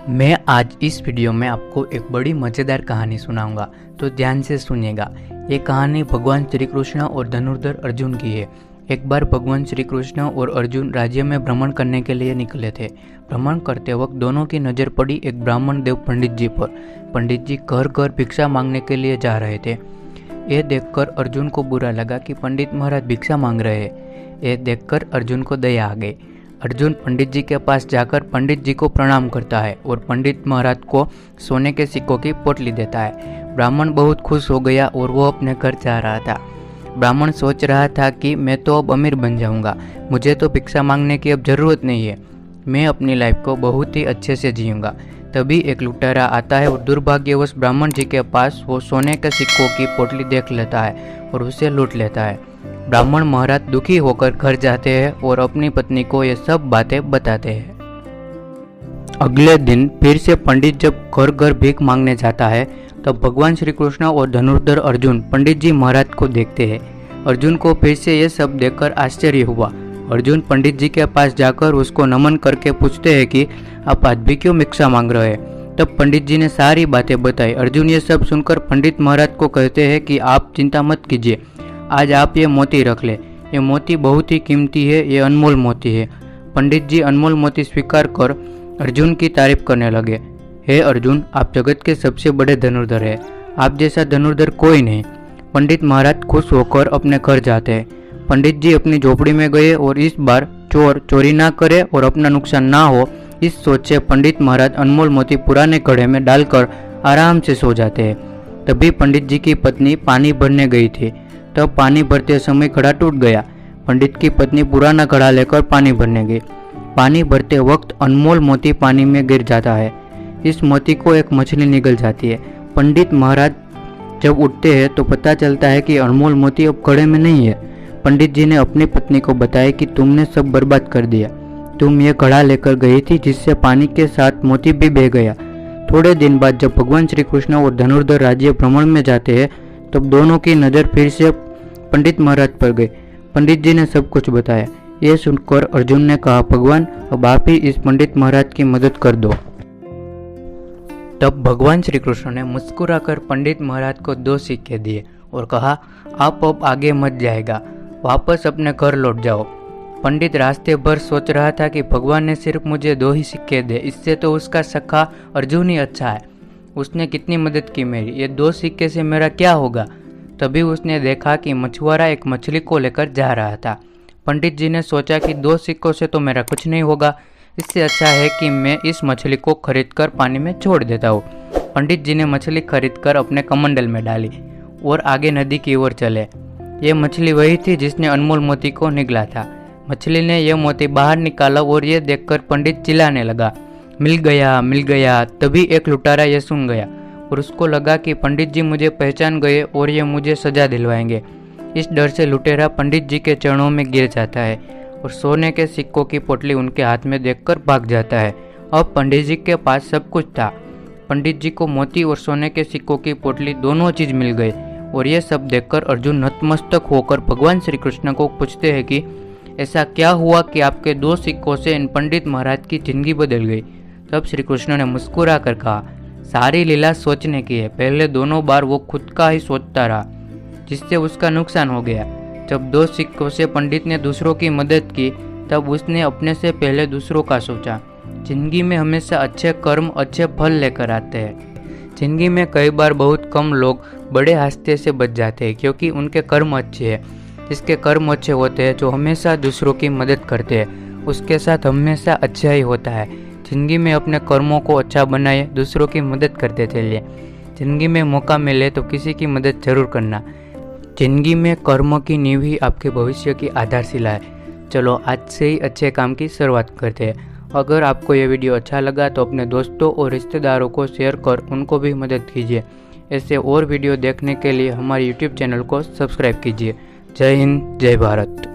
मैं आज इस वीडियो में आपको एक बड़ी मज़ेदार कहानी सुनाऊंगा, तो ध्यान से सुनिएगा। ये कहानी भगवान श्री कृष्ण और धनुर्धर अर्जुन की है। एक बार भगवान श्री कृष्ण और अर्जुन राज्य में भ्रमण करने के लिए निकले थे। भ्रमण करते वक्त दोनों की नज़र पड़ी एक ब्राह्मण देव पंडित जी पर। पंडित जी घर घर भिक्षा मांगने के लिए जा रहे थे। ये देखकर अर्जुन को बुरा लगा कि पंडित महाराज भिक्षा मांग रहे हैं। ये देखकर अर्जुन को दया आ गई। अर्जुन पंडित जी के पास जाकर पंडित जी को प्रणाम करता है और पंडित महाराज को सोने के सिक्कों की पोटली देता है। ब्राह्मण बहुत खुश हो गया और वो अपने घर जा रहा था। ब्राह्मण सोच रहा था कि मैं तो अब अमीर बन जाऊंगा, मुझे तो भिक्षा मांगने की अब ज़रूरत नहीं है, मैं अपनी लाइफ को बहुत ही अच्छे से जीऊँगा। तभी एक लुटेरा आता है और दुर्भाग्यवश ब्राह्मण जी के पास वो सोने के सिक्कों की पोटली देख लेता है और उसे लूट लेता है। ब्राह्मण महाराज दुखी होकर घर जाते हैं और अपनी पत्नी को ये सब बातें बताते हैं। अगले दिन फिर से पंडित जब घर घर भीख मांगने जाता है तब भगवान श्री कृष्ण और धनुर्धर अर्जुन पंडित जी महाराज को देखते हैं। अर्जुन को फिर से ये सब देखकर आश्चर्य हुआ। अर्जुन पंडित जी के पास जाकर उसको नमन करके पूछते हैं कि आप आज भी क्यों भिक्षा मांग रहे हैं। तब पंडित जी ने सारी बातें बताई। अर्जुन ये सब सुनकर पंडित महाराज को कहते हैं कि आप चिंता मत कीजिए, आज आप ये मोती रख ले, ये मोती बहुत ही कीमती है, ये अनमोल मोती है। पंडित जी अनमोल मोती स्वीकार कर अर्जुन की तारीफ करने लगे। हे अर्जुन, आप जगत के सबसे बड़े धनुर्धर हैं, आप जैसा धनुर्धर कोई नहीं। पंडित महाराज खुश होकर अपने घर जाते हैं। पंडित जी अपनी झोपड़ी में गए और इस बार चोर चोरी ना करे और अपना नुकसान ना हो, इस सोच से पंडित महाराज अनमोल मोती पुराने घड़े में डालकर आराम से सो जाते हैं। तभी पंडित जी की पत्नी पानी भरने गई थी। तब पानी भरते समय घड़ा टूट गया। पंडित की पत्नी पुराना घड़ा लेकर पानी भरने गई। पानी भरते वक्त अनमोल मोती पानी में गिर जाता है। इस मोती को एक मछली निगल जाती है। पंडित महाराज जब उठते हैं तो पता चलता है कि अनमोल मोती अब घड़े में नहीं है। पंडित जी ने अपनी पत्नी को बताया कि तुमने सब बर्बाद कर दिया, तुम ये घड़ा लेकर गई थी जिससे पानी के साथ मोती भी बह गया। थोड़े दिन बाद जब भगवान श्री कृष्ण और धनुर्धर राज्य भ्रमण में जाते हैं तब दोनों की नज़र फिर से पंडित महाराज पर गई। पंडित जी ने सब कुछ बताया। ये सुनकर अर्जुन ने कहा, भगवान अब आप ही इस पंडित महाराज की मदद कर दो। तब भगवान श्री कृष्ण ने मुस्कुराकर पंडित महाराज को 2 सिक्के दिए और कहा, आप अब आगे मत जाएगा, वापस अपने घर लौट जाओ। पंडित रास्ते भर सोच रहा था कि भगवान ने सिर्फ मुझे 2 ही सिक्के दे, इससे तो उसका सखा अर्जुन ही अच्छा है, उसने कितनी मदद की मेरी, ये 2 सिक्के से मेरा क्या होगा। तभी उसने देखा कि मछुआरा एक मछली को लेकर जा रहा था। पंडित जी ने सोचा कि 2 सिक्कों से तो मेरा कुछ नहीं होगा, इससे अच्छा है कि मैं इस मछली को खरीदकर पानी में छोड़ देता हूँ। पंडित जी ने मछली खरीदकर अपने कमंडल में डाली और आगे नदी की ओर चले। ये मछली वही थी जिसने अनमोल मोती को निगला था। मछली ने यह मोती बाहर निकाला और ये देखकर पंडित चिल्लाने लगा, मिल गया मिल गया। तभी एक लुटारा यह सुन गया और उसको लगा कि पंडित जी मुझे पहचान गए और ये मुझे सजा दिलवाएंगे। इस डर से लुटेरा पंडित जी के चरणों में गिर जाता है और सोने के सिक्कों की पोटली उनके हाथ में देखकर भाग जाता है। अब पंडित जी के पास सब कुछ था। पंडित जी को मोती और सोने के सिक्कों की पोटली दोनों चीज मिल गई और ये सब देखकर अर्जुन नतमस्तक होकर भगवान श्री कृष्ण को पूछते हैं कि ऐसा क्या हुआ कि आपके 2 सिक्कों से इन पंडित महाराज की जिंदगी बदल गई। तब श्री कृष्ण ने मुस्कुरा कर कहा, सारी लीला सोचने की है। पहले दोनों बार वो खुद का ही सोचता रहा जिससे उसका नुकसान हो गया। जब 2 सिक्कों से पंडित ने दूसरों की मदद की तब उसने अपने से पहले दूसरों का सोचा। जिंदगी में हमेशा अच्छे कर्म अच्छे फल लेकर आते हैं। जिंदगी में कई बार बहुत कम लोग बड़े हादसे से बच जाते हैं क्योंकि उनके कर्म अच्छे हैं। जिसके कर्म अच्छे होते हैं, जो हमेशा दूसरों की मदद करते हैं, उसके साथ हमेशा अच्छा ही होता है। जिंदगी में अपने कर्मों को अच्छा बनाए, दूसरों की मदद करते चलिए। जिंदगी में मौका मिले तो किसी की मदद जरूर करना। जिंदगी में कर्म की नींव ही आपके भविष्य की आधारशिला है। चलो आज से ही अच्छे काम की शुरुआत करते हैं। अगर आपको ये वीडियो अच्छा लगा तो अपने दोस्तों और रिश्तेदारों को शेयर कर उनको भी मदद कीजिए। ऐसे और वीडियो देखने के लिए हमारे YouTube चैनल को सब्सक्राइब कीजिए। जय हिंद, जय भारत।